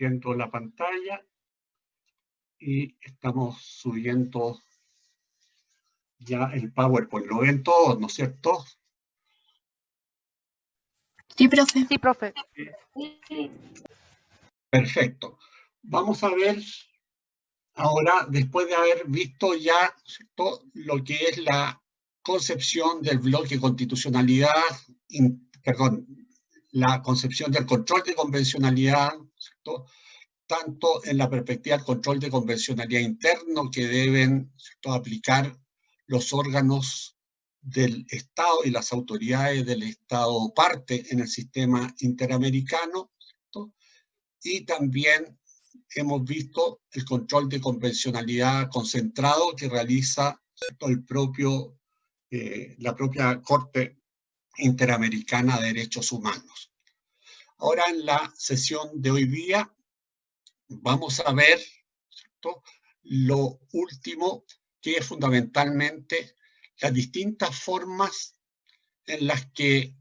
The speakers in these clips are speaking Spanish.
compartiendo la pantalla y estamos subiendo ya el PowerPoint. ¿Lo ven todos, no es cierto? Sí, profe. Sí, profe. Perfecto. Vamos a ver ahora, después de haber visto ya, ¿cierto?, lo que es la concepción del bloque constitucionalidad, la concepción del control de convencionalidad, ¿cierto?, tanto en la perspectiva del control de convencionalidad interno que deben, ¿cierto?, aplicar los órganos del Estado y las autoridades del Estado parte en el sistema interamericano, ¿cierto?, y también hemos visto el control de convencionalidad concentrado que realiza, ¿cierto?, la propia Corte Interamericana de Derechos Humanos. Ahora, en la sesión de hoy día, vamos a ver, ¿cierto?, lo último, que es fundamentalmente las distintas formas en las que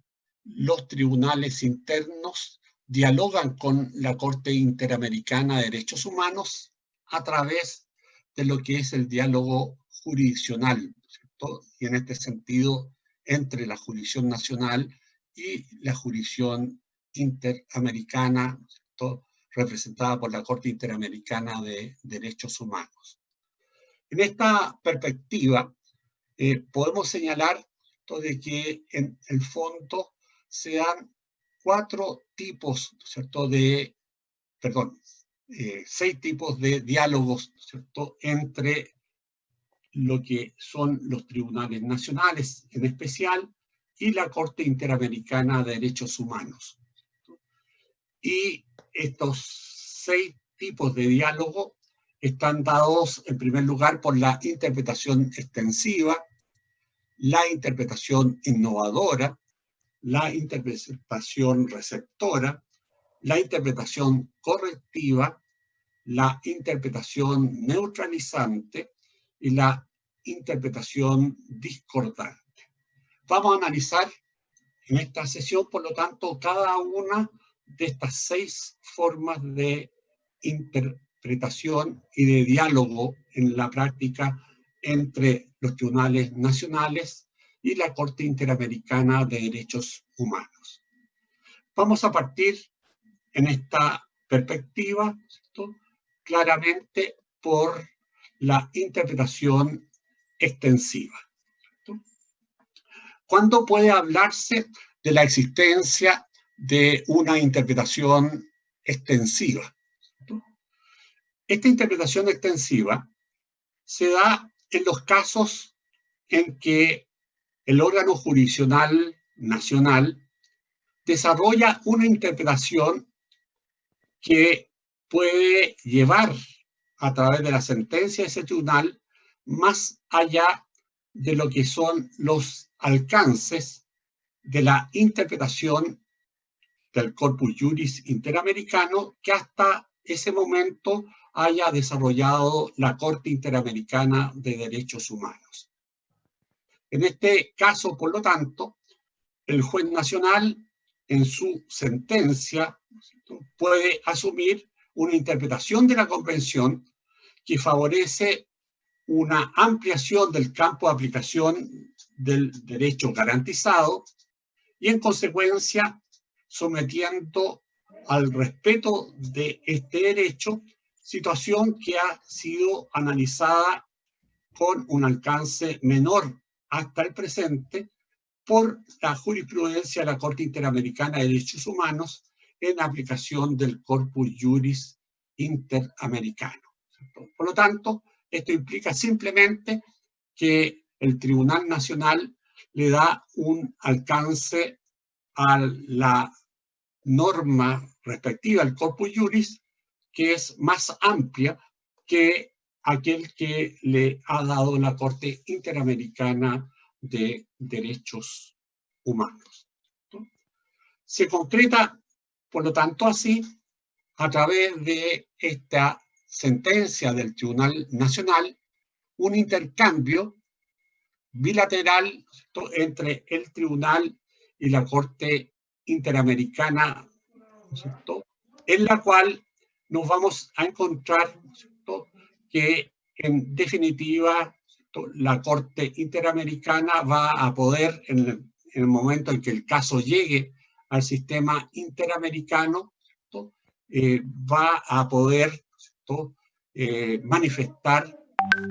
los tribunales internos dialogan con la Corte Interamericana de Derechos Humanos a través de lo que es el diálogo jurisdiccional, ¿cierto?, y en este sentido entre la jurisdicción nacional y la jurisdicción interamericana, ¿cierto?, representada por la Corte Interamericana de Derechos Humanos. En esta perspectiva, podemos señalar de que en el fondo se dan seis tipos de diálogos, ¿cierto?, entre lo que son los tribunales nacionales en especial y la Corte Interamericana de Derechos Humanos. Y estos 6 tipos de diálogo están dados en primer lugar por la interpretación extensiva, la interpretación innovadora, la interpretación receptora, la interpretación correctiva, la interpretación neutralizante y la interpretación discordante. Vamos a analizar en esta sesión, por lo tanto, cada una de estas 6 formas de interpretación y de diálogo en la práctica entre los tribunales nacionales y la Corte Interamericana de Derechos Humanos. Vamos a partir en esta perspectiva, ¿cierto?, claramente por la interpretación extensiva, ¿cierto? ¿Cuándo puede hablarse de la existencia de una interpretación extensiva? ¿Cierto? Esta interpretación extensiva se da en los casos en que el órgano jurisdiccional nacional desarrolla una interpretación que puede llevar a través de la sentencia de ese tribunal más allá de lo que son los alcances de la interpretación del corpus juris interamericano que hasta ese momento haya desarrollado la Corte Interamericana de Derechos Humanos. En este caso, por lo tanto, el juez nacional en su sentencia puede asumir una interpretación de la Convención que favorece una ampliación del campo de aplicación del derecho garantizado y, en consecuencia, sometiendo al respeto de este derecho, situación que ha sido analizada con un alcance menor hasta el presente por la jurisprudencia de la Corte Interamericana de Derechos Humanos en aplicación del corpus juris interamericano. Por lo tanto, esto implica simplemente que el Tribunal Nacional le da un alcance a la norma respectiva, el corpus juris, que es más amplia que aquel que le ha dado la Corte Interamericana de Derechos Humanos. Se concreta, por lo tanto, así, a través de esta sentencia del Tribunal Nacional, un intercambio bilateral, ¿cierto?, entre el Tribunal y la Corte Interamericana, ¿cierto?, en la cual nos vamos a encontrar, ¿cierto?, que en definitiva, ¿cierto?, la Corte Interamericana va a poder, en el momento en que el caso llegue al sistema interamericano, ¿cierto?, va a poder, ¿cierto?, manifestar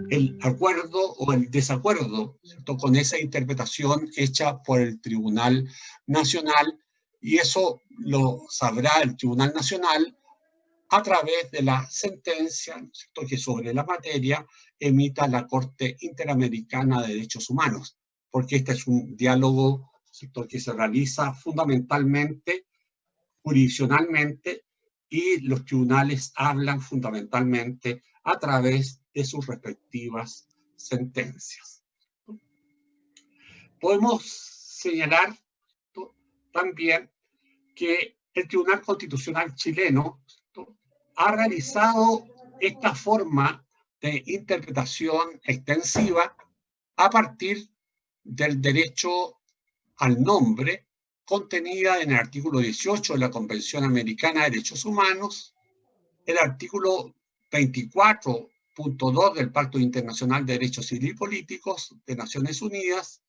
el acuerdo o el desacuerdo, ¿cierto?, con esa interpretación hecha por el Tribunal Nacional, y eso lo sabrá el Tribunal Nacional a través de la sentencia, ¿cierto?, que sobre la materia emita la Corte Interamericana de Derechos Humanos, porque este es un diálogo, ¿cierto?, que se realiza fundamentalmente, jurisdiccionalmente, y los tribunales hablan fundamentalmente a través de sus respectivas sentencias. Podemos señalar, ¿cierto?, también que el Tribunal Constitucional chileno, ¿cierto?, ha realizado esta forma de interpretación extensiva a partir del derecho al nombre contenida en el artículo 18 de la Convención Americana de Derechos Humanos, el artículo 24.2 del Pacto Internacional de Derechos Civiles y Políticos de Naciones Unidas,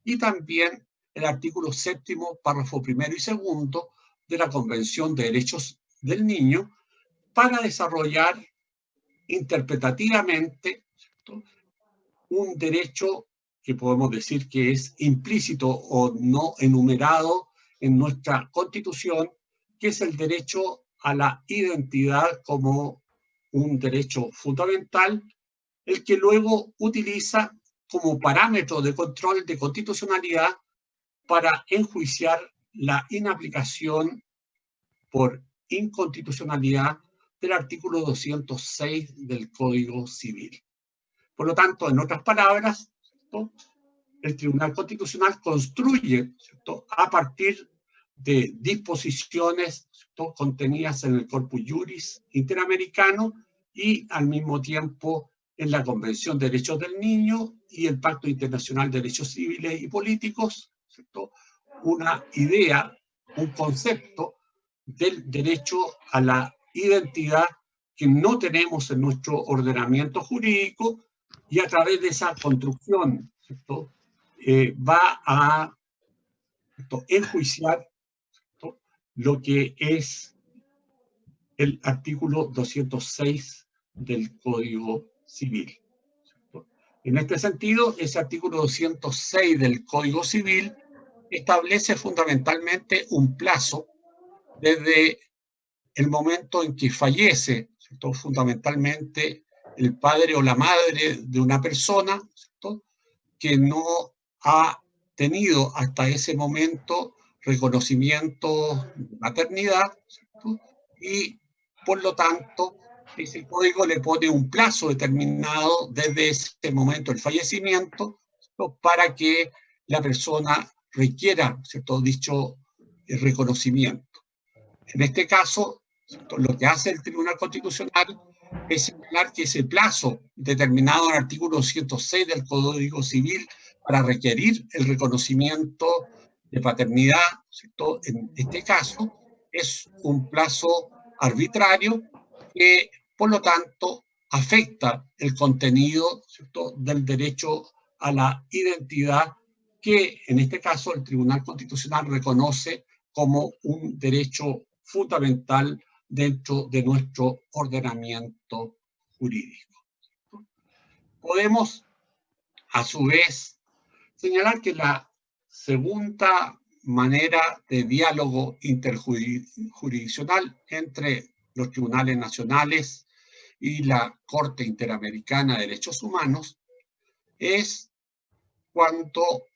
y también el artículo 7º, párrafo primero y segundo de la Convención de Derechos del Niño, para desarrollar interpretativamente, ¿cierto?, un derecho que podemos decir que es implícito o no enumerado en nuestra Constitución, que es el derecho a la identidad como un derecho fundamental, el que luego utiliza como parámetro de control de constitucionalidad para enjuiciar la inaplicación por inconstitucionalidad del artículo 206 del Código Civil. Por lo tanto, en otras palabras, ¿cierto?, el Tribunal Constitucional construye, ¿cierto?, a partir de disposiciones, ¿cierto?, contenidas en el Corpus Juris Interamericano y al mismo tiempo en la Convención de Derechos del Niño y el Pacto Internacional de Derechos Civiles y Políticos, ¿cierto?, una idea, un concepto del derecho a la identidad que no tenemos en nuestro ordenamiento jurídico, y a través de esa construcción, ¿cierto?, va a, ¿cierto?, enjuiciar, ¿cierto?, lo que es el artículo 206 del Código Civil, ¿cierto? En este sentido, ese artículo 206 del Código Civil establece fundamentalmente un plazo desde el momento en que fallece, ¿cierto?, fundamentalmente el padre o la madre de una persona, ¿cierto?, que no ha tenido hasta ese momento reconocimiento de maternidad, ¿cierto?, y por lo tanto ese código le pone un plazo determinado desde ese momento del fallecimiento, ¿cierto?, para que la persona requiera, ¿cierto?, dicho reconocimiento. En este caso, ¿cierto?, lo que hace el Tribunal Constitucional es señalar que ese plazo determinado en el artículo 106 del Código Civil para requerir el reconocimiento de paternidad, ¿cierto?, en este caso, es un plazo arbitrario que, por lo tanto, afecta el contenido, ¿cierto?, del derecho a la identidad, que en este caso el Tribunal Constitucional reconoce como un derecho fundamental dentro de nuestro ordenamiento jurídico. Podemos, a su vez, señalar que la segunda manera de diálogo interjurisdiccional entre los tribunales nacionales y la Corte Interamericana de Derechos Humanos es cuando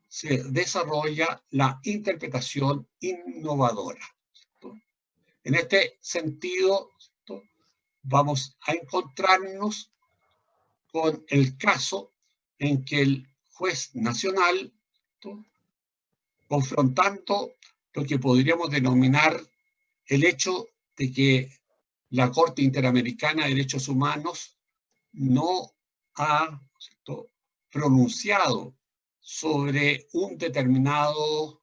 se desarrolla la interpretación innovadora, ¿cierto? En este sentido, ¿cierto?, vamos a encontrarnos con el caso en que el juez nacional, ¿cierto?, confrontando lo que podríamos denominar el hecho de que la Corte Interamericana de Derechos Humanos no ha, ¿cierto?, pronunciado sobre un determinado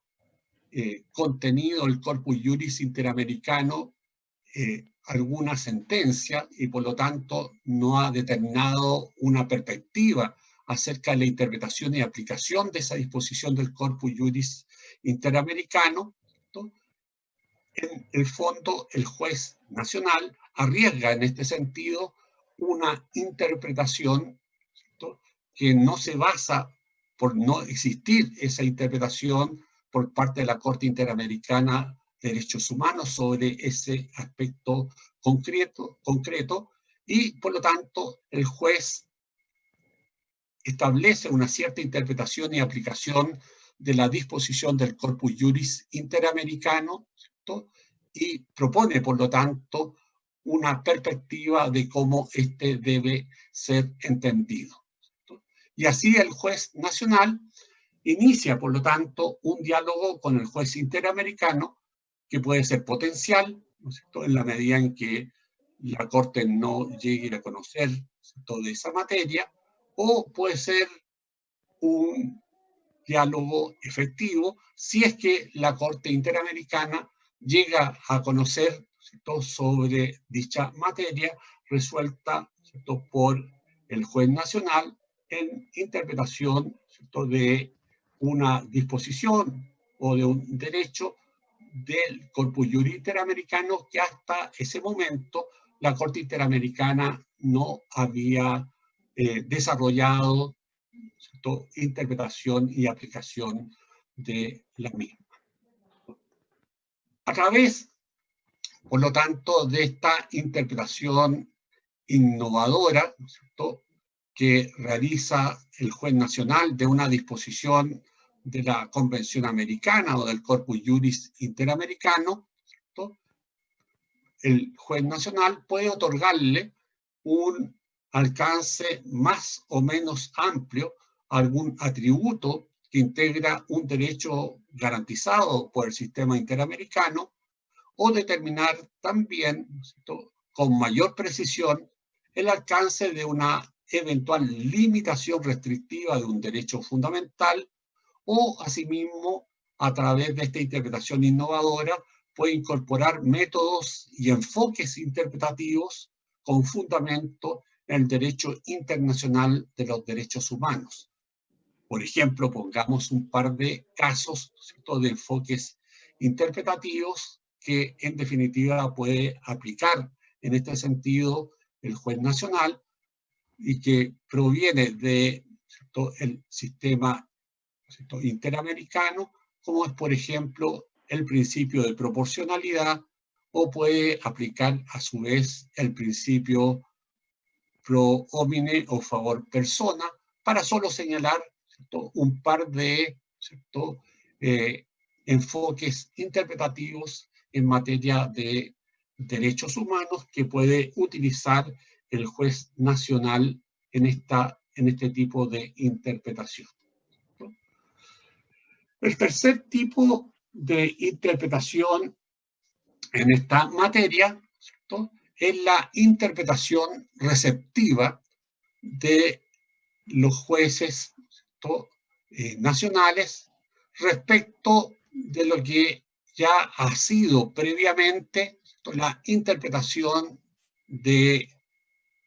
contenido del Corpus Juris Interamericano alguna sentencia y por lo tanto no ha determinado una perspectiva acerca de la interpretación y aplicación de esa disposición del Corpus Juris interamericano, ¿no? En el fondo, el juez nacional arriesga en este sentido una interpretación, ¿no?, que no se basa, por no existir esa interpretación por parte de la Corte Interamericana de Derechos Humanos sobre ese aspecto concreto, y por lo tanto el juez establece una cierta interpretación y aplicación de la disposición del Corpus Juris interamericano, ¿cierto?, y propone, por lo tanto, una perspectiva de cómo este debe ser entendido, ¿cierto? Y así el juez nacional inicia, por lo tanto, un diálogo con el juez interamericano que puede ser potencial, ¿no es cierto?, en la medida en que la Corte no llegue a conocer, ¿cierto?, de esa materia, o puede ser un diálogo efectivo si es que la Corte Interamericana llega a conocer, ¿cierto?, sobre dicha materia resuelta, ¿cierto?, por el juez nacional en interpretación, ¿cierto?, de una disposición o de un derecho del Corpus Juris interamericano que hasta ese momento la Corte Interamericana no había desarrollado, ¿cierto?, interpretación y aplicación de la misma. A través, por lo tanto, de esta interpretación innovadora, ¿no es cierto?, que realiza el juez nacional de una disposición de la Convención Americana o del Corpus Juris Interamericano, ¿cierto?, el juez nacional puede otorgarle un alcance más o menos amplio a algún atributo que integra un derecho garantizado por el sistema interamericano, o determinar también, ¿cierto?, con mayor precisión el alcance de una eventual limitación restrictiva de un derecho fundamental, o asimismo, a través de esta interpretación innovadora, puede incorporar métodos y enfoques interpretativos con fundamento en el derecho internacional de los derechos humanos. Por ejemplo, pongamos un par de casos, ¿cierto?, de enfoques interpretativos que en definitiva puede aplicar en este sentido el juez nacional y que proviene de, ¿cierto?, el sistema, ¿cierto?, interamericano, como es, por ejemplo, el principio de proporcionalidad, o puede aplicar a su vez el principio pro homine o favor persona, para solo señalar, ¿cierto?, un par de, ¿cierto?, enfoques interpretativos en materia de derechos humanos que puede utilizar el juez nacional en este tipo de interpretación. El tercer tipo de interpretación en esta materia, ¿cierto?, es la interpretación receptiva de los jueces, ¿cierto?, nacionales respecto de lo que ya ha sido previamente, ¿cierto?, la interpretación de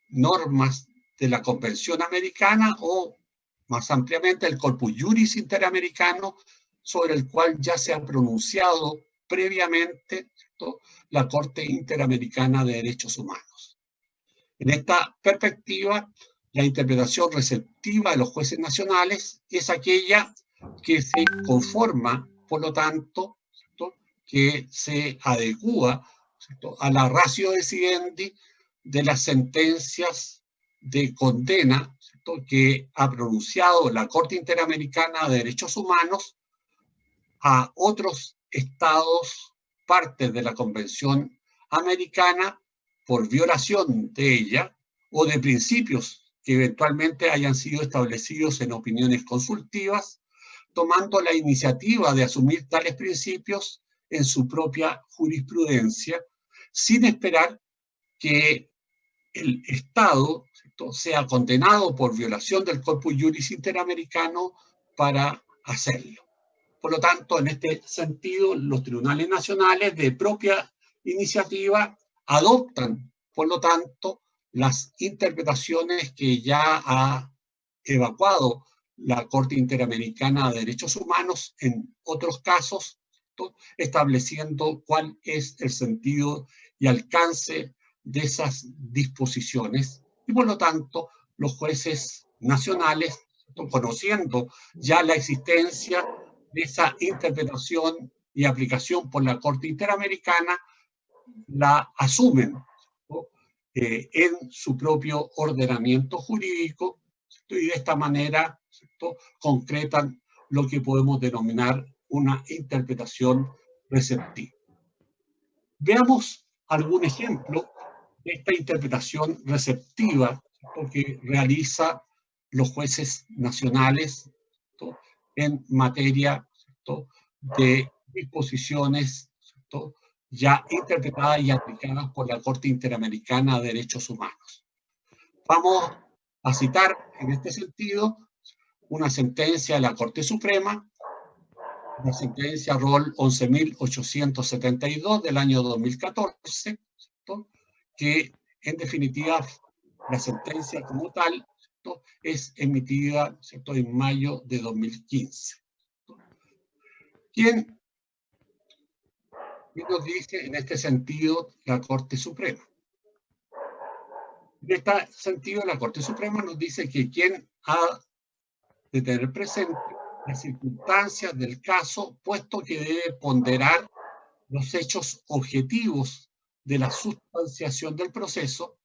normas de la Convención Americana, o más ampliamente el Corpus Juris Interamericano, sobre el cual ya se ha pronunciado previamente, ¿cierto?, la Corte Interamericana de Derechos Humanos. En esta perspectiva, la interpretación receptiva de los jueces nacionales es aquella que se conforma, por lo tanto, ¿cierto?, que se adecúa, ¿cierto?, a la ratio decidendi de las sentencias de condena, ¿cierto?, que ha pronunciado la Corte Interamericana de Derechos Humanos a otros estados partes de la Convención Americana por violación de ella o de principios que eventualmente hayan sido establecidos en opiniones consultivas, tomando la iniciativa de asumir tales principios en su propia jurisprudencia, sin esperar que el Estado, ¿cierto?, sea condenado por violación del Corpus Juris Interamericano para hacerlo. Por lo tanto, en este sentido, los tribunales nacionales de propia iniciativa adoptan, por lo tanto, las interpretaciones que ya ha evacuado la Corte Interamericana de Derechos Humanos en otros casos, estableciendo cuál es el sentido y alcance de esas disposiciones. Y por lo tanto, los jueces nacionales, conociendo ya la existencia de esa interpretación y aplicación por la Corte Interamericana, la asumen, ¿no? En su propio ordenamiento jurídico, ¿cierto? Y de esta manera, ¿cierto?, concretan lo que podemos denominar una interpretación receptiva. Veamos algún ejemplo de esta interpretación receptiva, ¿cierto?, que realiza los jueces nacionales, ¿cierto?, en materia, ¿cierto?, de disposiciones, ¿cierto?, ya interpretadas y aplicadas por la Corte Interamericana de Derechos Humanos. Vamos a citar en este sentido una sentencia de la Corte Suprema, la sentencia ROL 11.872 del año 2014, ¿cierto?, que en definitiva la sentencia como tal, ¿cierto?, es emitida, ¿cierto?, en mayo de 2015. ¿Quién nos dice en este sentido la Corte Suprema? En este sentido, la Corte Suprema nos dice que quien ha de tener presente las circunstancias del caso, puesto que debe ponderar los hechos objetivos de la sustanciación del proceso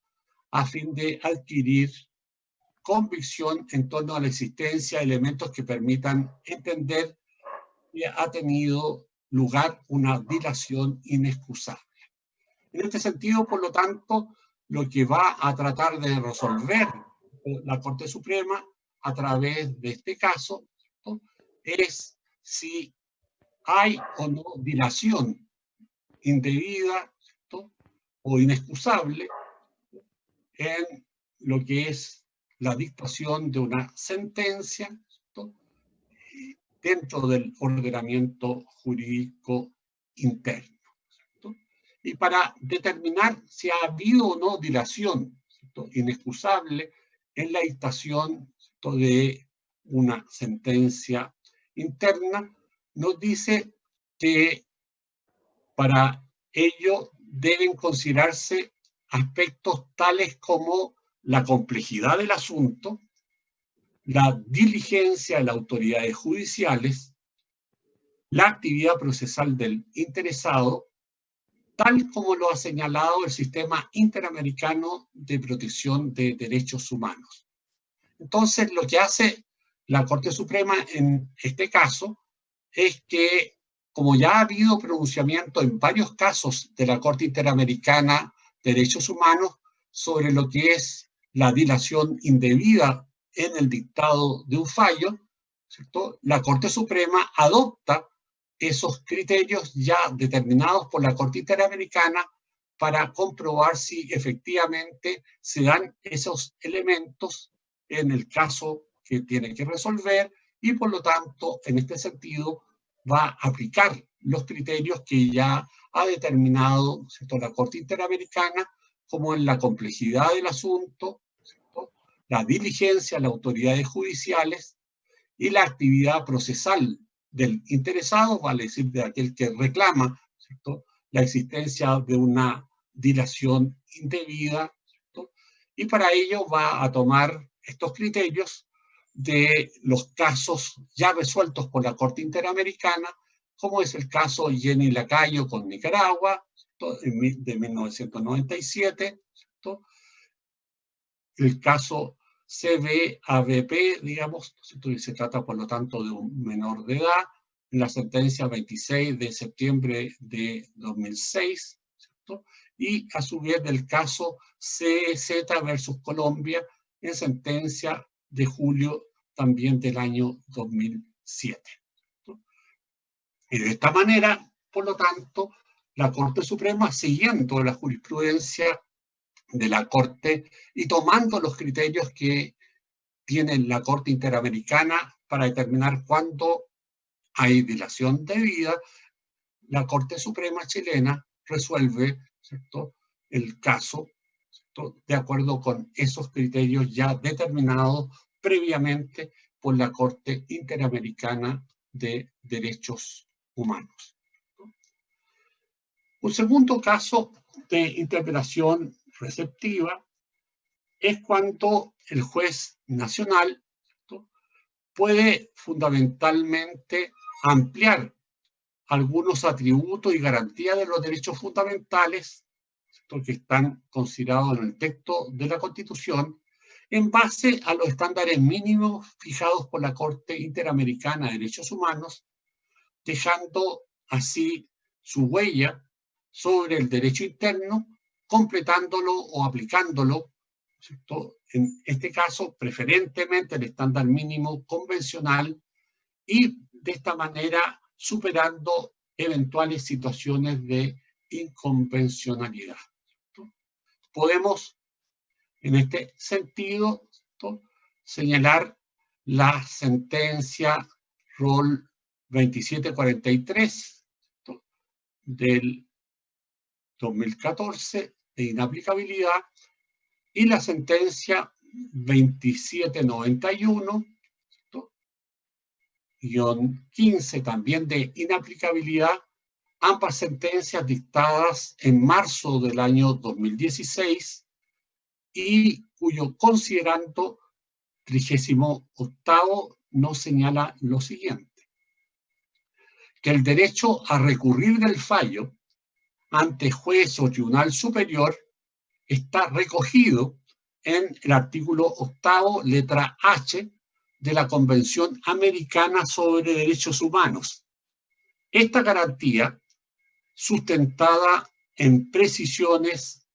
a fin de adquirir convicción en torno a la existencia de elementos que permitan entender que ha tenido lugar una dilación inexcusable. En este sentido, por lo tanto, lo que va a tratar de resolver la Corte Suprema a través de este caso, ¿no?, es si hay o no dilación indebida, ¿no?, o inexcusable en lo que es la dictación de una sentencia, ¿no?, dentro del ordenamiento jurídico interno, ¿no? Y para determinar si ha habido o no dilación, ¿cierto?, inexcusable en la dictación, ¿cierto?, de una sentencia interna, nos dice que para ello deben considerarse aspectos tales como la complejidad del asunto, la diligencia de las autoridades judiciales, la actividad procesal del interesado, tal como lo ha señalado el Sistema Interamericano de Protección de Derechos Humanos. Entonces, lo que hace la Corte Suprema en este caso es que, como ya ha habido pronunciamiento en varios casos de la Corte Interamericana de Derechos Humanos sobre lo que es la dilación indebida en el dictado de un fallo, ¿cierto?, la Corte Suprema adopta esos criterios ya determinados por la Corte Interamericana para comprobar si efectivamente se dan esos elementos en el caso que tiene que resolver y, por lo tanto, en este sentido, va a aplicar los criterios que ya ha determinado, ¿cierto?, la Corte Interamericana, como en la complejidad del asunto, ¿cierto?, la diligencia de las autoridades judiciales y la actividad procesal del interesado, vale decir, de aquel que reclama, ¿cierto?, la existencia de una dilación indebida, ¿cierto?, y para ello va a tomar estos criterios de los casos ya resueltos por la Corte Interamericana, como es el caso Jenny Lacayo con Nicaragua, ¿cierto?, de 1997, ¿cierto?, el caso CBABP, digamos, ¿cierto?, se trata por lo tanto de un menor de edad, en la sentencia 26 de septiembre de 2006, ¿cierto?, y a su vez del caso CZ versus Colombia, en sentencia de julio también del año 2007. ¿Cierto? Y de esta manera, por lo tanto, la Corte Suprema, siguiendo la jurisprudencia de la Corte y tomando los criterios que tiene la Corte Interamericana para determinar cuándo hay dilación debida, la Corte Suprema chilena resuelve, ¿cierto?, el caso de acuerdo con esos criterios ya determinados previamente por la Corte Interamericana de Derechos Humanos. Un segundo caso de interpretación receptiva es cuando el juez nacional puede fundamentalmente ampliar algunos atributos y garantías de los derechos fundamentales que están considerados en el texto de la Constitución en base a los estándares mínimos fijados por la Corte Interamericana de Derechos Humanos, dejando así su huella sobre el derecho interno, completándolo o aplicándolo, ¿cierto? En este caso, preferentemente el estándar mínimo convencional y de esta manera superando eventuales situaciones de inconvencionalidad. Podemos, en este sentido, señalar la sentencia ROL 2743 del 2014 de inaplicabilidad y la sentencia 2791-15 también de inaplicabilidad, ambas sentencias dictadas en marzo del año 2016 y cuyo considerando 38º nos señala lo siguiente: que el derecho a recurrir del fallo ante juez o tribunal superior está recogido en el artículo 8º, letra H, de la Convención Americana sobre Derechos Humanos. Esta garantía, sustentada en precisiones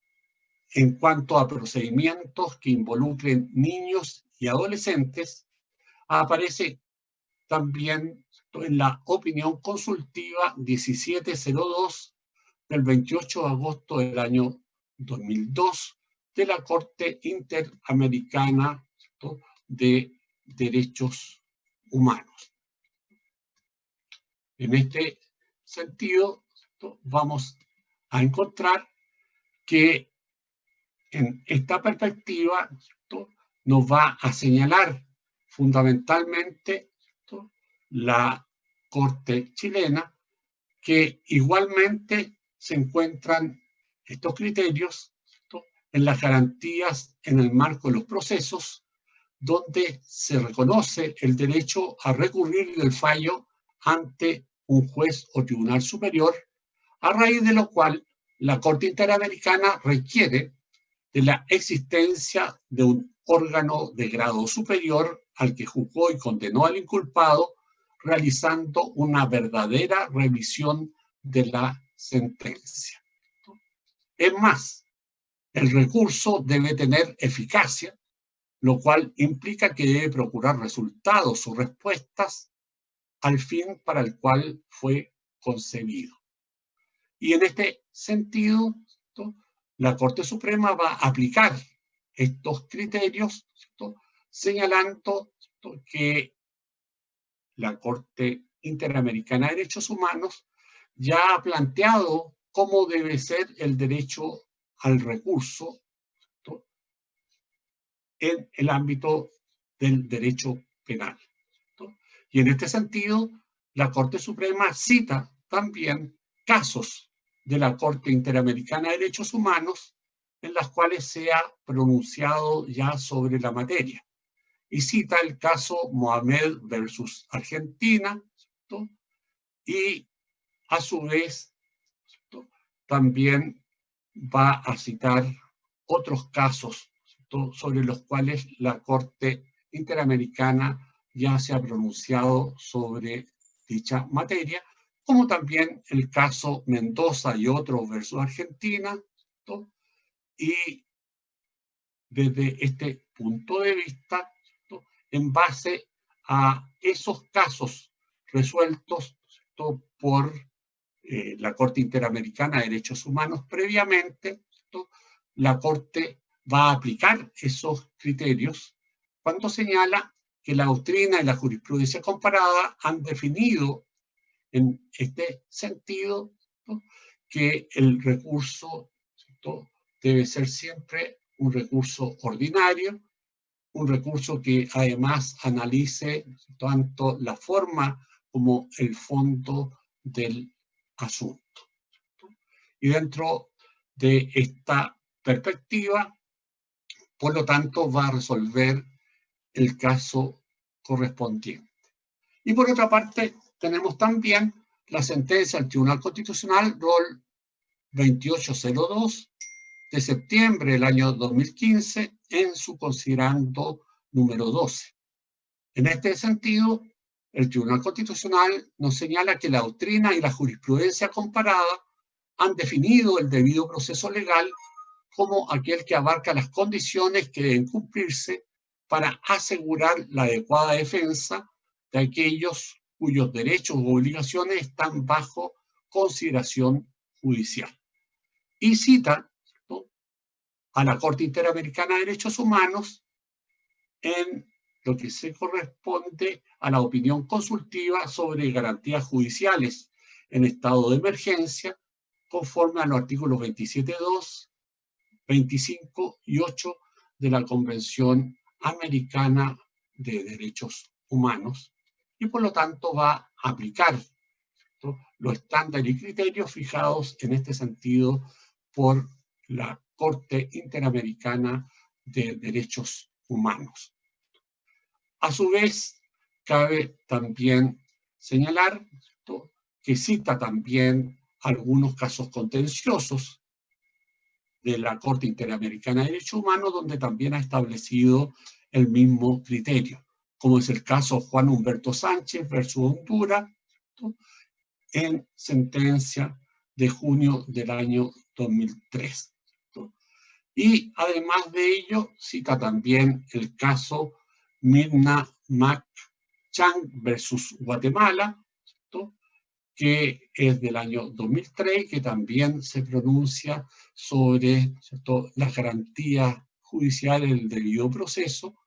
en cuanto a procedimientos que involucren niños y adolescentes, aparece también en la opinión consultiva 1702 del 28 de agosto del año 2002 de la Corte Interamericana de Derechos Humanos. En este sentido, vamos a encontrar que en esta perspectiva nos va a señalar fundamentalmente la Corte chilena que igualmente se encuentran estos criterios en las garantías en el marco de los procesos, donde se reconoce el derecho a recurrir del fallo ante un juez o tribunal superior, a raíz de lo cual la Corte Interamericana requiere de la existencia de un órgano de grado superior al que juzgó y condenó al inculpado, realizando una verdadera revisión de la sentencia. Es más, el recurso debe tener eficacia, lo cual implica que debe procurar resultados o respuestas al fin para el cual fue concebido. Y en este sentido, la Corte Suprema va a aplicar estos criterios, señalando que la Corte Interamericana de Derechos Humanos ya ha planteado cómo debe ser el derecho al recurso en el ámbito del derecho penal. Y en este sentido, la Corte Suprema cita también casos de la Corte Interamericana de Derechos Humanos en las cuales se ha pronunciado ya sobre la materia. Y cita el caso Mohamed versus Argentina, ¿no? Y a su vez también va a citar otros casos, ¿no?, sobre los cuales la Corte Interamericana ya se ha pronunciado sobre dicha materia, como también el caso Mendoza y otros versus Argentina, ¿no? Y desde este punto de vista, ¿no?, en base a esos casos resueltos, ¿no?, por la Corte Interamericana de Derechos Humanos previamente, ¿no?, la Corte va a aplicar esos criterios cuando señala que la doctrina y la jurisprudencia comparada han definido en este sentido, ¿no?, que el recurso, ¿no?, debe ser siempre un recurso ordinario, un recurso que además analice tanto la forma como el fondo del asunto. Y dentro de esta perspectiva, por lo tanto, va a resolver el caso correspondiente. Y por otra parte, tenemos también la sentencia del Tribunal Constitucional ROL 2802 de septiembre del año 2015 en su considerando número 12. En este sentido, el Tribunal Constitucional nos señala que la doctrina y la jurisprudencia comparada han definido el debido proceso legal como aquel que abarca las condiciones que deben cumplirse para asegurar la adecuada defensa de aquellos cuyos derechos u obligaciones están bajo consideración judicial. Y cita, ¿no?, a la Corte Interamericana de Derechos Humanos en lo que se corresponde a la opinión consultiva sobre garantías judiciales en estado de emergencia, conforme a los artículos 27.2, 25 y 8 de la Convención Americana de Derechos Humanos, y por lo tanto va a aplicar, ¿no?, los estándares y criterios fijados en este sentido por la Corte Interamericana de Derechos Humanos. A su vez, cabe también señalar, ¿no?, que cita también algunos casos contenciosos de la Corte Interamericana de Derechos Humanos, donde también ha establecido el mismo criterio, como es el caso Juan Humberto Sánchez versus Honduras, ¿no?, en sentencia de junio del año 2003. ¿no? Y además de ello, cita también el caso Mirna Mac Chang versus Guatemala, ¿no?, que es del año 2003, que también se pronuncia sobre, ¿cierto?, las garantías judiciales del debido proceso.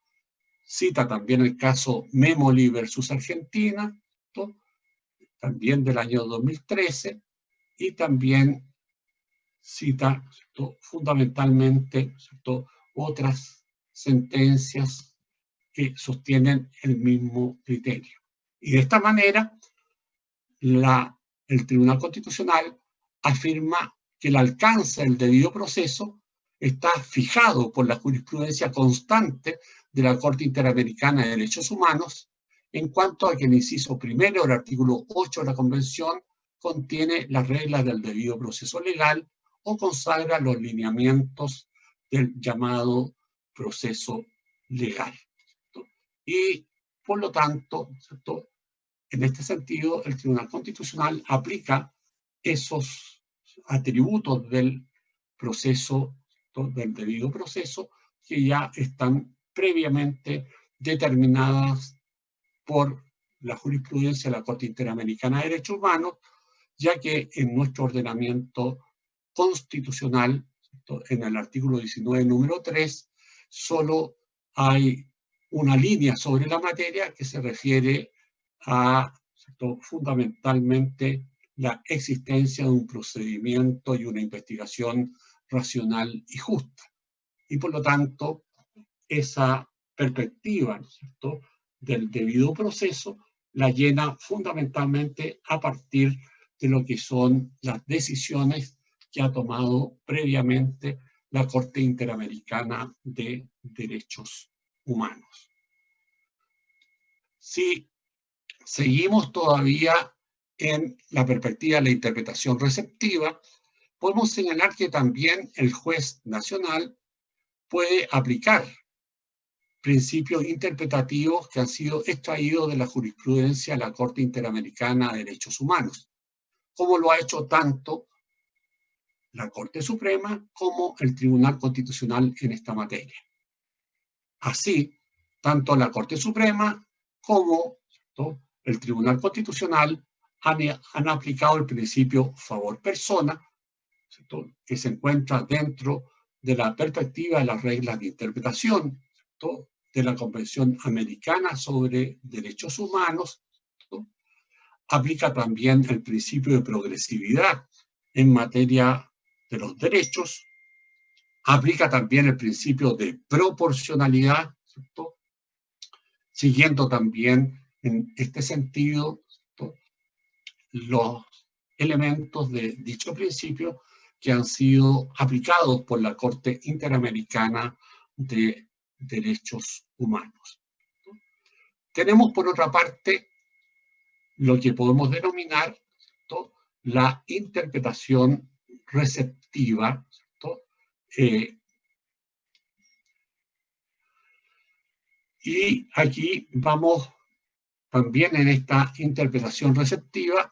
Cita también el caso Memoli versus Argentina, ¿cierto?, también del año 2013, y también cita, ¿cierto?, fundamentalmente, ¿cierto?, otras sentencias que sostienen el mismo criterio. Y de esta manera, el Tribunal Constitucional afirma que el alcance del debido proceso está fijado por la jurisprudencia constante de la Corte Interamericana de Derechos Humanos, en cuanto a que el inciso primero del artículo 8 de la Convención contiene las reglas del debido proceso legal o consagra los lineamientos del llamado proceso legal. Y, por lo tanto, ¿cierto?, en este sentido, el Tribunal Constitucional aplica esos atributos del proceso, del debido proceso, que ya están previamente determinadas por la jurisprudencia de la Corte Interamericana de Derechos Humanos, ya que en nuestro ordenamiento constitucional, ¿cierto?, en el artículo 19, número 3, solo hay una línea sobre la materia que se refiere a, ¿cierto?, fundamentalmente la existencia de un procedimiento y una investigación racional y justa. Y por lo tanto, esa perspectiva, ¿no es cierto?, del debido proceso la llena fundamentalmente a partir de lo que son las decisiones que ha tomado previamente la Corte Interamericana de Derechos Humanos. Si seguimos todavía en la perspectiva de la interpretación receptiva, podemos señalar que también el juez nacional puede aplicar principios interpretativos que han sido extraídos de la jurisprudencia de la Corte Interamericana de Derechos Humanos, como lo ha hecho tanto la Corte Suprema como el Tribunal Constitucional en esta materia. Así, tanto la Corte Suprema como, ¿no?, el Tribunal Constitucional han aplicado el principio favor persona, ¿cierto?, que se encuentra dentro de la perspectiva de las reglas de interpretación, ¿cierto?, de la Convención Americana sobre Derechos Humanos, ¿cierto? Aplica también el principio de progresividad en materia de los derechos, aplica también el principio de proporcionalidad, ¿cierto? Siguiendo también en este sentido, ¿cierto?, los elementos de dicho principio que han sido aplicados por la Corte Interamericana de Derechos Humanos. Tenemos, por otra parte, lo que podemos denominar, ¿cierto?, la interpretación receptiva, ¿cierto? Y aquí vamos también en esta interpretación receptiva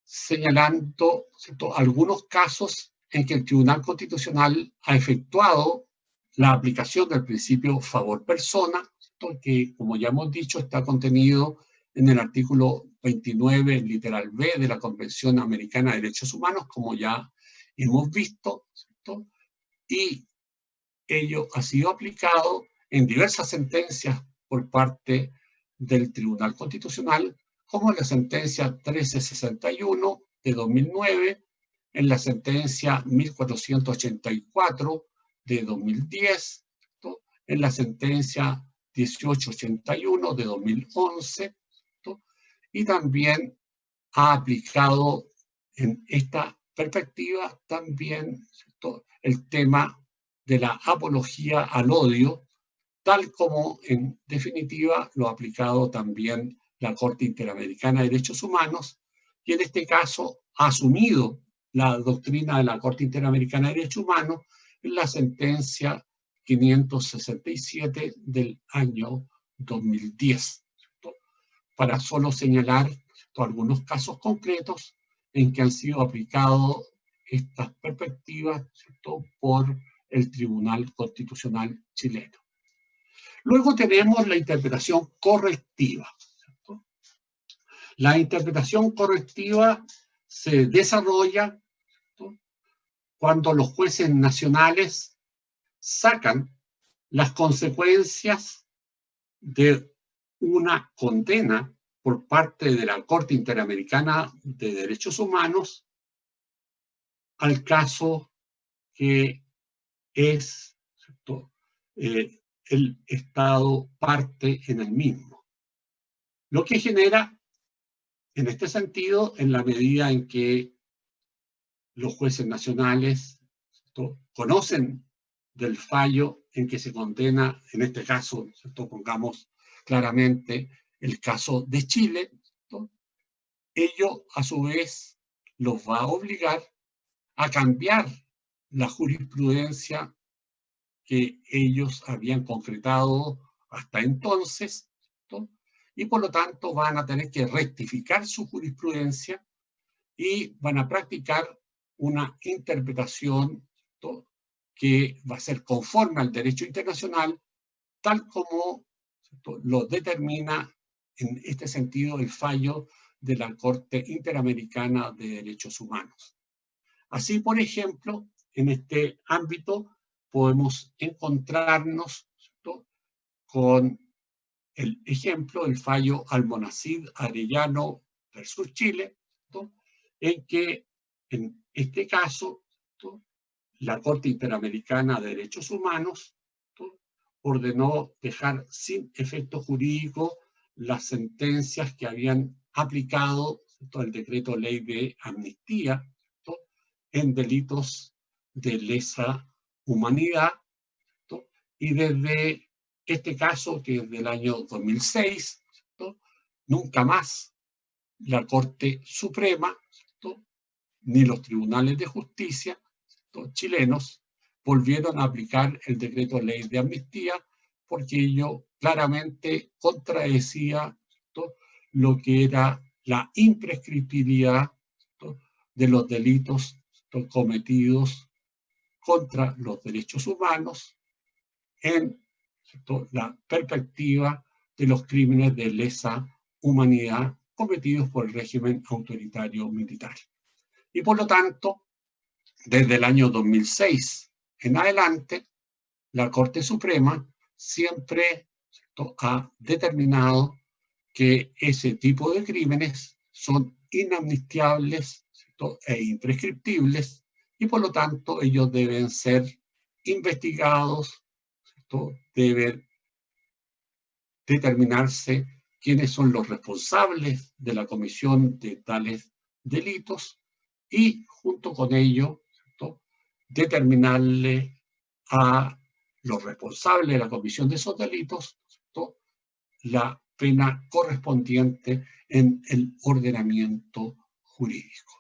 señalando, ¿cierto?, algunos casos en que el Tribunal Constitucional ha efectuado la aplicación del principio favor persona, ¿cierto?, que, como ya hemos dicho, está contenido en el artículo 29, literal B, de la Convención Americana de Derechos Humanos, como ya hemos visto, ¿cierto? Y ello ha sido aplicado en diversas sentencias por parte del Tribunal Constitucional, como en la sentencia 1361 de 2009, en la sentencia 1484 de 2010, ¿no?, en la sentencia 1881 de 2011, ¿no?, y también ha aplicado en esta perspectiva también, ¿cierto?, el tema de la apología al odio, tal como en definitiva lo ha aplicado también la Corte Interamericana de Derechos Humanos, y en este caso ha asumido la doctrina de la Corte Interamericana de Derechos Humanos en la sentencia 567 del año 2010, ¿cierto?, para solo señalar algunos casos concretos en que han sido aplicados estas perspectivas, ¿cierto?, por el Tribunal Constitucional chileno. Luego tenemos la interpretación correctiva, ¿cierto? La interpretación correctiva se desarrolla, ¿cierto?, cuando los jueces nacionales sacan las consecuencias de una condena por parte de la Corte Interamericana de Derechos Humanos al caso que es, ¿cierto?, el Estado parte en el mismo. Lo que genera, en este sentido, en la medida en que los jueces nacionales, ¿cierto?, conocen del fallo en que se condena, en este caso, ¿cierto?, pongamos claramente el caso de Chile, ¿cierto?, ello a su vez los va a obligar a cambiar la jurisprudencia que ellos habían concretado hasta entonces, ¿cierto?, y por lo tanto van a tener que rectificar su jurisprudencia y van a practicar una interpretación, ¿cierto?, que va a ser conforme al derecho internacional, tal como, ¿cierto?, lo determina en este sentido el fallo de la Corte Interamericana de Derechos Humanos. Así, por ejemplo, en este ámbito podemos encontrarnos, ¿cierto?, con el ejemplo, el fallo Almonacid Arellano versus Chile, ¿cierto?, en que en este caso, ¿cierto?, la Corte Interamericana de Derechos Humanos, ¿cierto?, ordenó dejar sin efecto jurídico las sentencias que habían aplicado, ¿cierto?, el decreto ley de amnistía, ¿cierto?, en delitos de lesa humanidad, ¿cierto?, y desde este caso, que es del año 2006, ¿cierto?, nunca más la Corte Suprema, ¿cierto?, ni los tribunales de justicia, ¿cierto?, chilenos volvieron a aplicar el decreto ley de amnistía, porque ello claramente contradecía, ¿cierto?, lo que era la imprescriptibilidad, ¿cierto?, de los delitos, ¿cierto?, cometidos contra los derechos humanos en, ¿cierto?, la perspectiva de los crímenes de lesa humanidad cometidos por el régimen autoritario militar. Y por lo tanto, desde el año 2006 en adelante, la Corte Suprema siempre, ¿cierto?, ha determinado que ese tipo de crímenes son inamnistiables, ¿cierto?, e imprescriptibles, y por lo tanto ellos deben ser investigados, ¿cierto? Debe determinarse quiénes son los responsables de la comisión de tales delitos y junto con ello, ¿cierto?, determinarle a los responsables de la comisión de esos delitos, ¿cierto?, la pena correspondiente en el ordenamiento jurídico,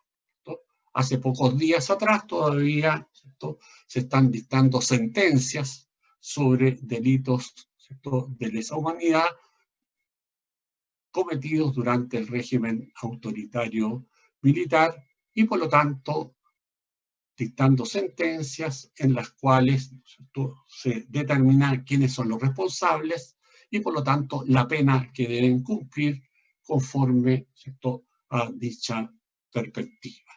¿cierto? Hace pocos días atrás todavía, ¿cierto?, se están dictando sentencias sobre delitos, ¿cierto?, de lesa humanidad cometidos durante el régimen autoritario militar y por lo tanto dictando sentencias en las cuales, ¿cierto?, se determina quiénes son los responsables y por lo tanto la pena que deben cumplir conforme, ¿cierto?, a dicha perspectiva.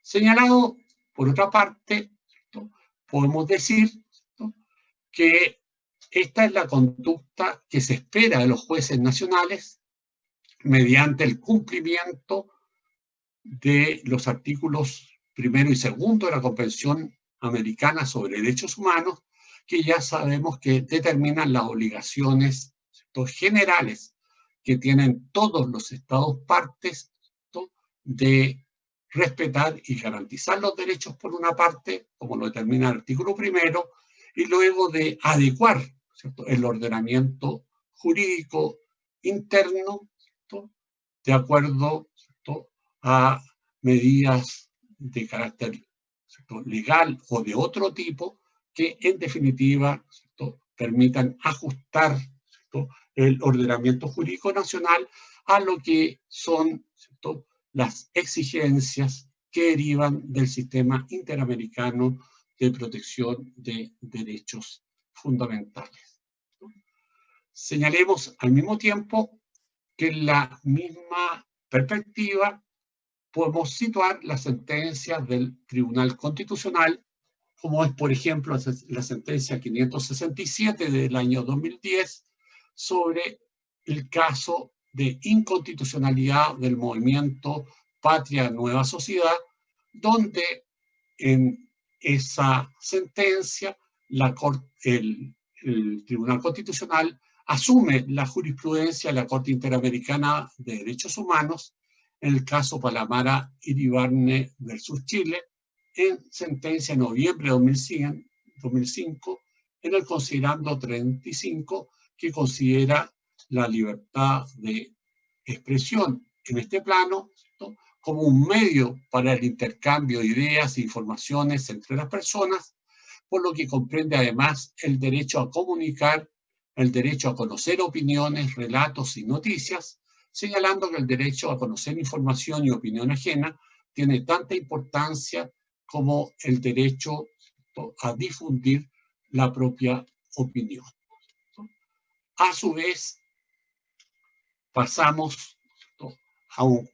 Señalado, por otra parte, ¿cierto?, podemos decir, ¿cierto?, que esta es la conducta que se espera de los jueces nacionales mediante el cumplimiento de los artículos 1 y 2 de la Convención Americana sobre Derechos Humanos, que ya sabemos que determinan las obligaciones, ¿cierto?, generales que tienen todos los estados partes, ¿cierto?, de respetar y garantizar los derechos por una parte, como lo determina el artículo 1, y luego de adecuar, ¿cierto?, el ordenamiento jurídico interno, ¿cierto?, de acuerdo, ¿cierto?, a medidas de carácter, ¿cierto?, legal o de otro tipo que en definitiva, ¿cierto?, permitan ajustar, ¿cierto?, el ordenamiento jurídico nacional a lo que son, ¿cierto?, las exigencias que derivan del sistema interamericano de protección de derechos fundamentales. Señalemos al mismo tiempo que en la misma perspectiva podemos situar las sentencias del Tribunal Constitucional, como es, por ejemplo, la sentencia 567 del año 2010 sobre el caso de inconstitucionalidad del movimiento Patria Nueva Sociedad, donde en esa sentencia el Tribunal Constitucional asume la jurisprudencia de la Corte Interamericana de Derechos Humanos en el caso Palamara Iribarne versus Chile, en sentencia de noviembre de 2005, en el considerando 35, que considera la libertad de expresión en este plano, ¿no?, como un medio para el intercambio de ideas e informaciones entre las personas, por lo que comprende además el derecho a comunicar, el derecho a conocer opiniones, relatos y noticias, señalando que el derecho a conocer información y opinión ajena tiene tanta importancia como el derecho a difundir la propia opinión. A su vez, pasamos a un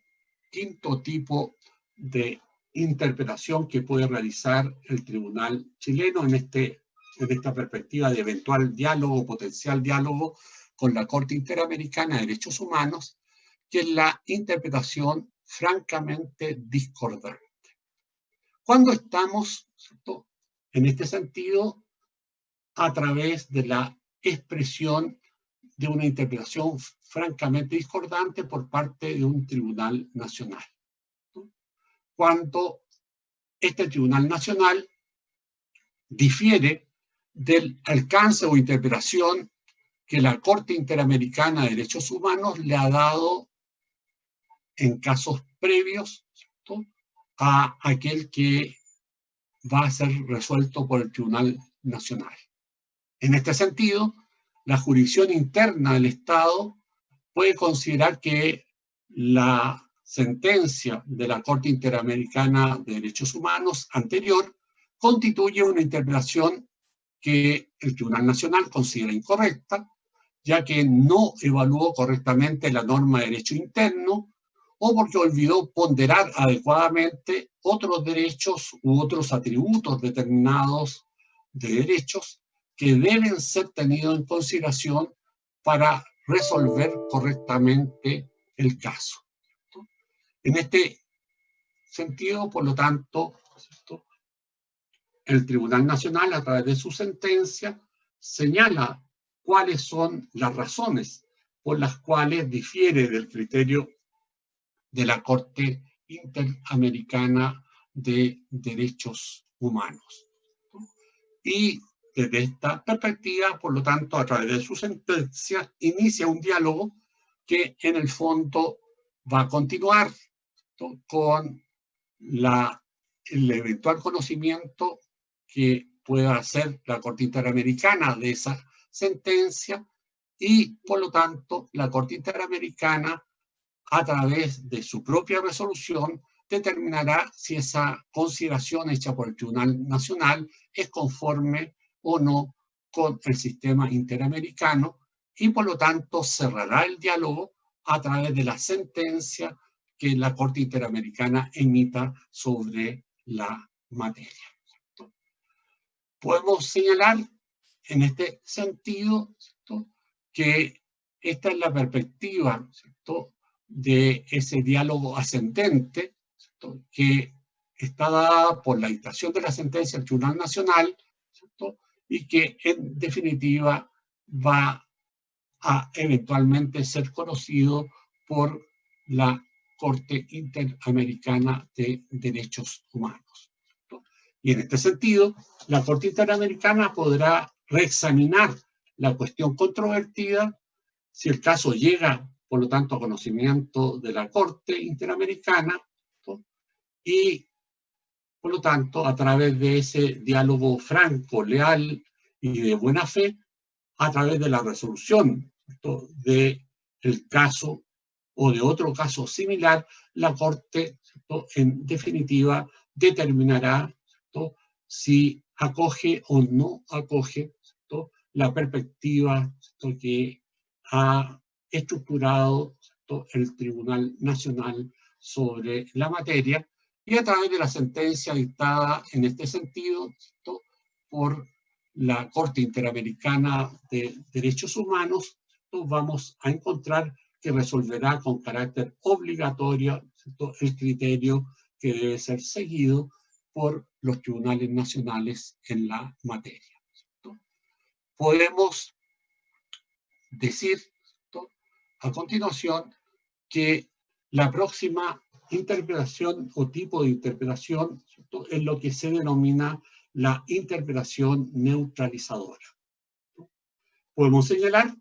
quinto tipo de interpretación que puede realizar el tribunal chileno en esta perspectiva de eventual diálogo, potencial diálogo con la Corte Interamericana de Derechos Humanos, que es la interpretación francamente discordante. Cuando estamos, ¿cierto?, en este sentido, a través de la expresión de una interpretación francamente discordante por parte de un tribunal nacional, ¿no?, cuando este tribunal nacional difiere del alcance o interpretación que la Corte Interamericana de Derechos Humanos le ha dado en casos previos, ¿cierto?, a aquel que va a ser resuelto por el Tribunal Nacional. En este sentido, la jurisdicción interna del Estado puede considerar que la sentencia de la Corte Interamericana de Derechos Humanos anterior constituye una interpretación que el Tribunal Nacional considera incorrecta, ya que no evaluó correctamente la norma de derecho interno o porque olvidó ponderar adecuadamente otros derechos u otros atributos determinados de derechos que deben ser tenidos en consideración para resolver correctamente el caso. En este sentido, por lo tanto, el Tribunal Nacional, a través de su sentencia, señala cuáles son las razones por las cuales difiere del criterio de la Corte Interamericana de Derechos Humanos. Y desde esta perspectiva, por lo tanto, a través de su sentencia, inicia un diálogo que en el fondo va a continuar con el eventual conocimiento que pueda hacer la Corte Interamericana de esa sentencia y, por lo tanto, la Corte Interamericana, a través de su propia resolución, determinará si esa consideración hecha por el Tribunal Nacional es conforme o no con el sistema interamericano y, por lo tanto, cerrará el diálogo a través de la sentencia que la Corte Interamericana emita sobre la materia. Podemos señalar en este sentido, ¿cierto?, que esta es la perspectiva, ¿cierto?, de ese diálogo ascendente, ¿cierto?, que está dada por la dictación de la sentencia del Tribunal Nacional, ¿cierto?, y que en definitiva va a eventualmente ser conocido por la Corte Interamericana de Derechos Humanos. Y en este sentido, la Corte Interamericana podrá reexaminar la cuestión controvertida si el caso llega, por lo tanto, a conocimiento de la Corte Interamericana, ¿no?, y, por lo tanto, a través de ese diálogo franco, leal y de buena fe, a través de la resolución del caso o de otro caso similar, la Corte, ¿cierto?, en definitiva determinará, ¿cierto?, si acoge o no acoge, ¿cierto?, la perspectiva, ¿cierto?, que ha estructurado, ¿cierto?, el Tribunal Nacional sobre la materia, y a través de la sentencia dictada en este sentido, ¿cierto?, por la Corte Interamericana de Derechos Humanos, vamos a encontrar que resolverá con carácter obligatorio, ¿cierto?, el criterio que debe ser seguido por los tribunales nacionales en la materia, ¿cierto? Podemos decir, ¿cierto?, a continuación que la próxima interpretación o tipo de interpretación, ¿cierto?, es lo que se denomina la interpretación neutralizadora. Podemos señalar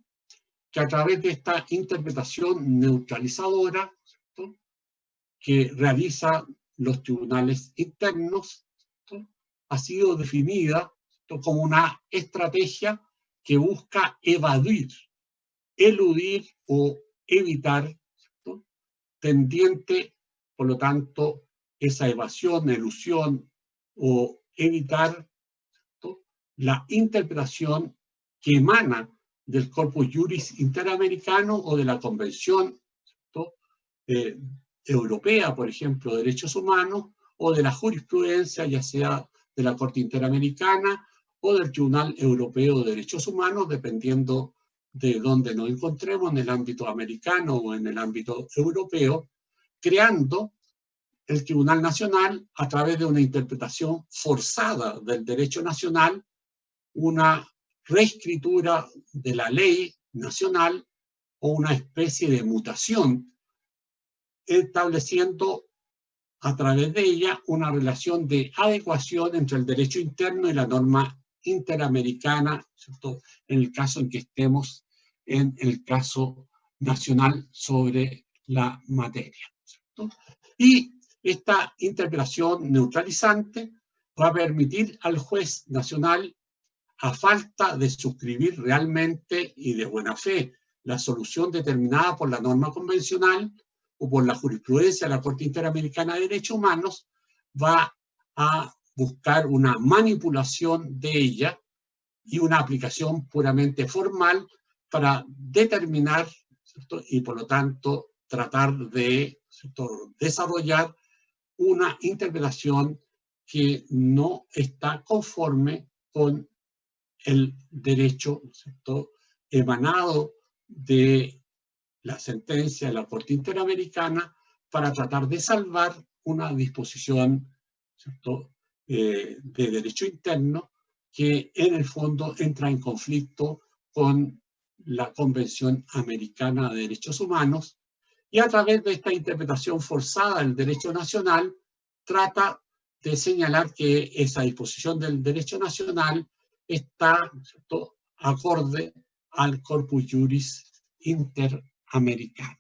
que a través de esta interpretación neutralizadora, ¿cierto?, que realizan los tribunales internos, ¿cierto?, ha sido definida, ¿cierto?, como una estrategia que busca eludir o evitar, ¿cierto?, tendiente, por lo tanto, esa evasión, elusión o evitar, ¿cierto?, la interpretación que emana del Corpus Juris Interamericano o de la Convención, ¿cierto?, Europea, por ejemplo, de Derechos Humanos, o de la jurisprudencia, ya sea de la Corte Interamericana o del Tribunal Europeo de Derechos Humanos, dependiendo de dónde nos encontremos, en el ámbito americano o en el ámbito europeo, creando el Tribunal Nacional a través de una interpretación forzada del derecho nacional, una reescritura de la ley nacional o una especie de mutación, estableciendo a través de ella una relación de adecuación entre el derecho interno y la norma interamericana, ¿cierto?, en el caso en que estemos en el caso nacional sobre la materia, ¿cierto? Y esta interpretación neutralizante va a permitir al juez nacional, a falta de suscribir realmente y de buena fe la solución determinada por la norma convencional o por la jurisprudencia de la Corte Interamericana de Derechos Humanos, va a buscar una manipulación de ella y una aplicación puramente formal para determinar, ¿cierto?, y por lo tanto tratar de, ¿cierto?, desarrollar una interpretación que no está conforme con el derecho, ¿cierto?, emanado de la sentencia de la Corte Interamericana para tratar de salvar una disposición, ¿cierto?, de derecho interno que en el fondo entra en conflicto con la Convención Americana de Derechos Humanos, y a través de esta interpretación forzada del derecho nacional trata de señalar que esa disposición del derecho nacional está, ¿cierto?, acorde al corpus juris interamericano.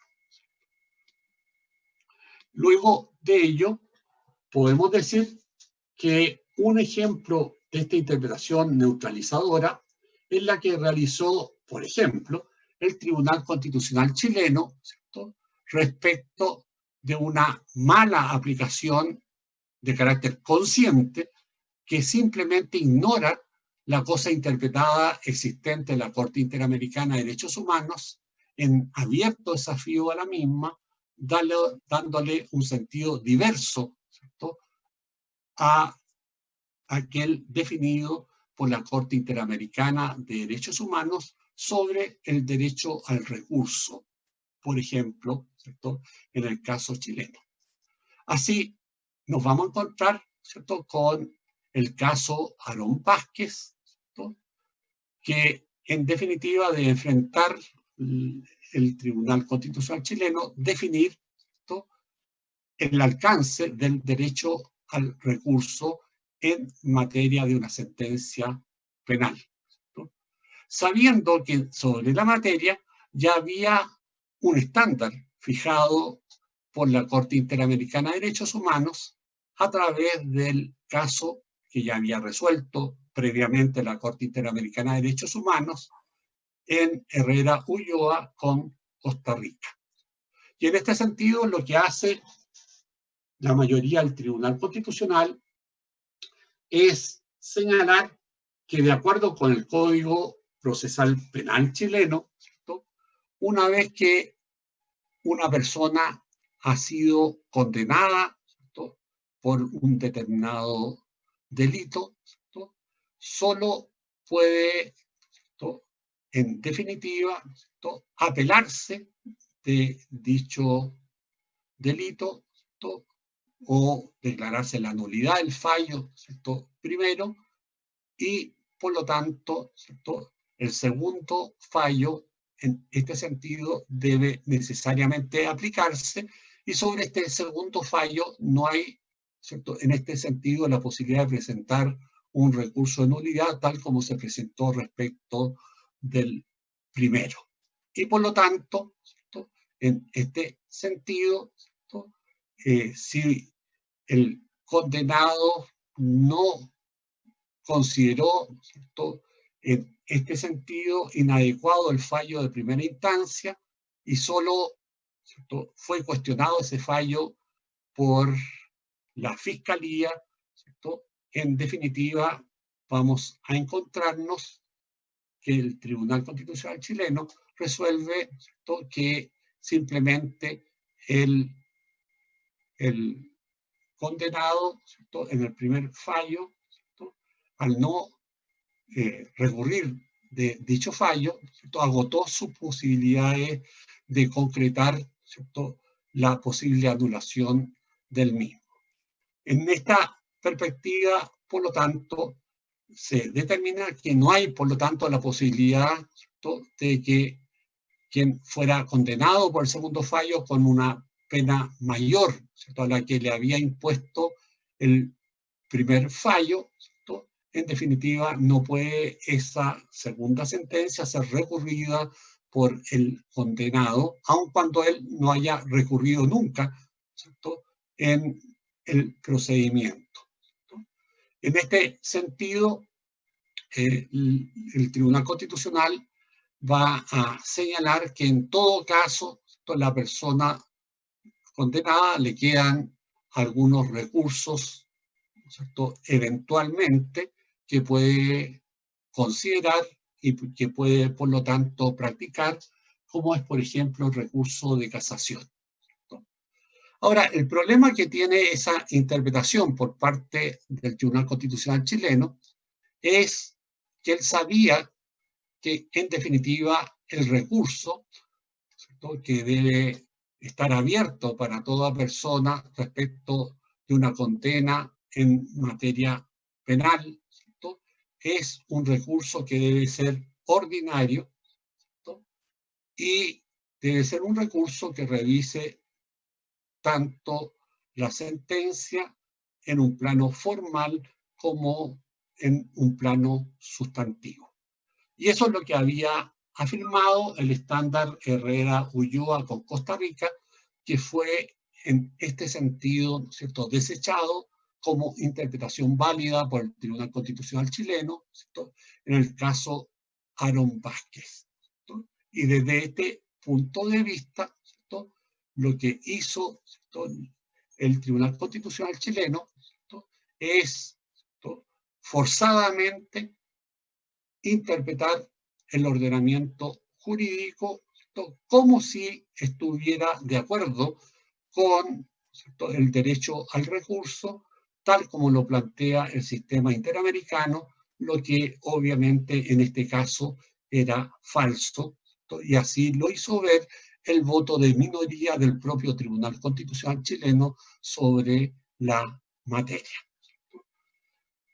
Luego de ello, podemos decir que un ejemplo de esta interpretación neutralizadora es la que realizó, por ejemplo, el Tribunal Constitucional chileno, ¿cierto?, respecto de una mala aplicación de carácter consciente que simplemente ignora la cosa interpretada existente en la Corte Interamericana de Derechos Humanos, en abierto desafío a la misma, dándole un sentido diverso, ¿cierto?, a aquel definido por la Corte Interamericana de Derechos Humanos sobre el derecho al recurso, por ejemplo, ¿cierto?, en el caso chileno. Así nos vamos a encontrar, ¿cierto?, con el caso Aarón Vázquez, ¿cierto?, que en definitiva de enfrentar el Tribunal Constitucional chileno, definir, ¿cierto?, el alcance del derecho al recurso en materia de una sentencia penal, ¿cierto?, sabiendo que sobre la materia ya había un estándar fijado por la Corte Interamericana de Derechos Humanos a través del caso que ya había resuelto previamente la Corte Interamericana de Derechos Humanos en Herrera Ulloa con Costa Rica. Y en este sentido, lo que hace la mayoría del Tribunal Constitucional es señalar que, de acuerdo con el Código Procesal Penal chileno, ¿cierto?, una vez que una persona ha sido condenada, ¿cierto?, por un determinado delito, ¿cierto?, solo puede, ¿cierto?, en definitiva, ¿cierto?, apelarse de dicho delito, ¿cierto?, o declararse la nulidad del fallo, ¿cierto?, primero, y por lo tanto, ¿cierto?, el segundo fallo en este sentido debe necesariamente aplicarse, y sobre este segundo fallo no hay, ¿cierto?, en este sentido la posibilidad de presentar un recurso de nulidad tal como se presentó respecto del primero. Y por lo tanto, ¿cierto?, en este sentido, ¿cierto?, si el condenado no consideró, ¿cierto?, en este sentido inadecuado el fallo de primera instancia y solo, ¿cierto?, fue cuestionado ese fallo por la Fiscalía, ¿cierto?, en definitiva vamos a encontrarnos que el Tribunal Constitucional chileno resuelve, ¿cierto?, que simplemente el condenado, ¿cierto?, en el primer fallo, ¿cierto?, al no recurrir de dicho fallo, ¿cierto?, agotó sus posibilidades de concretar, ¿cierto?, la posible anulación del mismo. En esta perspectiva, por lo tanto, se determina que no hay, por lo tanto, la posibilidad, ¿cierto?, de que quien fuera condenado por el segundo fallo con una pena mayor, ¿cierto?, a la que le había impuesto el primer fallo, ¿cierto?, en definitiva no puede esa segunda sentencia ser recurrida por el condenado, aun cuando él no haya recurrido nunca, ¿cierto?, en el procedimiento, ¿cierto? En este sentido, el Tribunal Constitucional va a señalar que en todo caso, la persona condenada le quedan algunos recursos, ¿cierto?, eventualmente, que puede considerar y que puede, por lo tanto, practicar, como es, por ejemplo, el recurso de casación, ¿cierto? Ahora, el problema que tiene esa interpretación por parte del Tribunal Constitucional chileno es que él sabía que, en definitiva, el recurso, ¿cierto?, que debe estar abierto para toda persona respecto de una condena en materia penal, ¿cierto? Es un recurso que debe ser ordinario, ¿cierto? Y debe ser un recurso que revise tanto la sentencia en un plano formal como en un plano sustantivo. Y eso es lo que había afirmado el estándar Herrera-Ulloa con Costa Rica, que fue en este sentido, ¿no es cierto?, desechado como interpretación válida por el Tribunal Constitucional chileno, ¿cierto?, en el caso Aaron Vázquez, ¿cierto? Y desde este punto de vista, ¿cierto?, lo que hizo, ¿cierto?, el Tribunal Constitucional chileno, ¿cierto?, es, ¿cierto?, forzadamente interpretar el ordenamiento jurídico, ¿cierto?, como si estuviera de acuerdo con, ¿cierto?, el derecho al recurso, tal como lo plantea el sistema interamericano, lo que obviamente en este caso era falso, ¿cierto?, y así lo hizo ver el voto de minoría del propio Tribunal Constitucional chileno sobre la materia.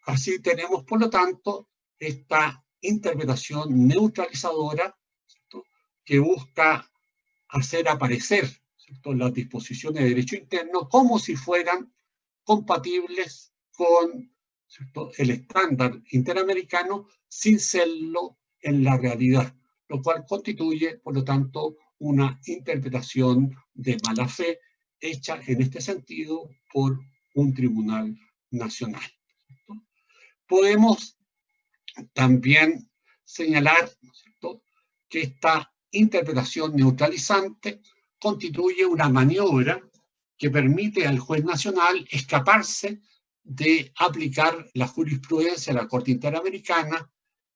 Así tenemos, por lo tanto, esta interpretación neutralizadora, ¿cierto?, que busca hacer aparecer, ¿cierto?, las disposiciones de derecho interno como si fueran compatibles con, ¿cierto?, el estándar interamericano sin serlo en la realidad, lo cual constituye, por lo tanto, una interpretación de mala fe hecha en este sentido por un tribunal nacional. ¿Cierto? Podemos también señalar, ¿cierto?, que esta interpretación neutralizante constituye una maniobra que permite al juez nacional escaparse de aplicar la jurisprudencia de la Corte Interamericana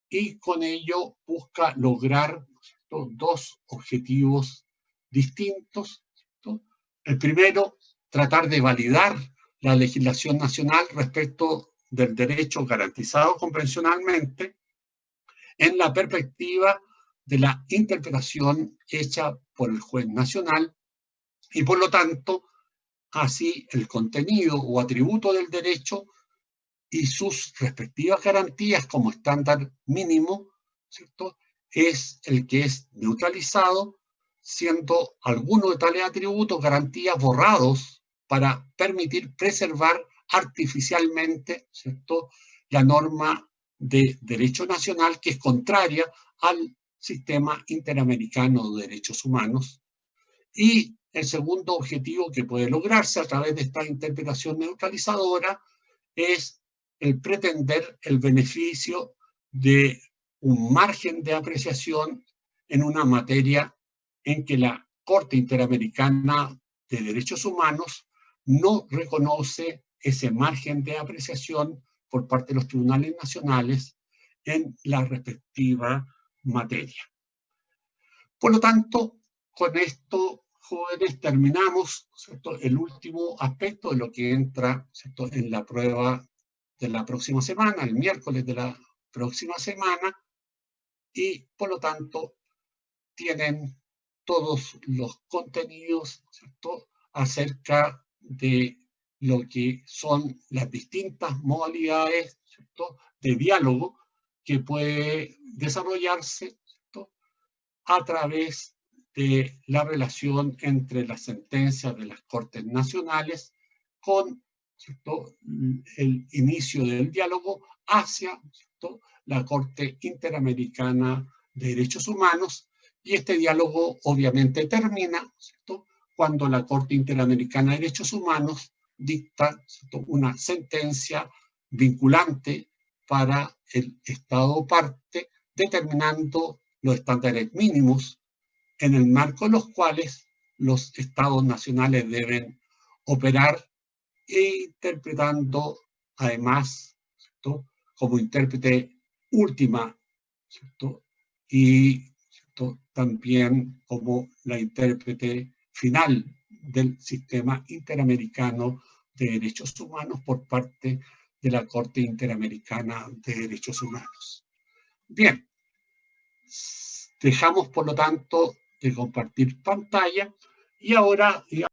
y con ello busca lograr, ¿cierto?, dos objetivos distintos, ¿cierto? El primero, tratar de validar la legislación nacional respecto del derecho garantizado convencionalmente en la perspectiva de la interpretación hecha por el juez nacional y, por lo tanto, así el contenido o atributo del derecho y sus respectivas garantías como estándar mínimo, ¿cierto?, es el que es neutralizado, siendo algunos de tales atributos garantías borrados para permitir preservar artificialmente, ¿cierto?, la norma de derecho nacional que es contraria al sistema interamericano de derechos humanos. Y el segundo objetivo que puede lograrse a través de esta interpretación neutralizadora es el pretender el beneficio de un margen de apreciación en una materia en que la Corte Interamericana de Derechos Humanos no reconoce ese margen de apreciación por parte de los tribunales nacionales en la respectiva materia. Por lo tanto, con esto, jóvenes, terminamos, ¿cierto?, el último aspecto de lo que entra, ¿cierto?, en la prueba de la próxima semana, el miércoles de la próxima semana, y por lo tanto tienen todos los contenidos, ¿cierto?, acerca de lo que son las distintas modalidades, ¿cierto?, de diálogo que puede desarrollarse, ¿cierto?, a través de la relación entre las sentencias de las Cortes Nacionales con, ¿cierto?, el inicio del diálogo hacia, ¿cierto?, la Corte Interamericana de Derechos Humanos, y este diálogo obviamente termina, ¿cierto?, cuando la Corte Interamericana de Derechos Humanos dicta, ¿cierto?, una sentencia vinculante para el Estado parte, determinando los estándares mínimos en el marco de los cuales los estados nacionales deben operar e interpretando además, ¿cierto?, como intérprete última, ¿cierto?, y, ¿cierto?, también como la intérprete final del sistema interamericano de derechos humanos por parte de la Corte Interamericana de Derechos Humanos. Bien, dejamos por lo tanto de compartir pantalla y ahora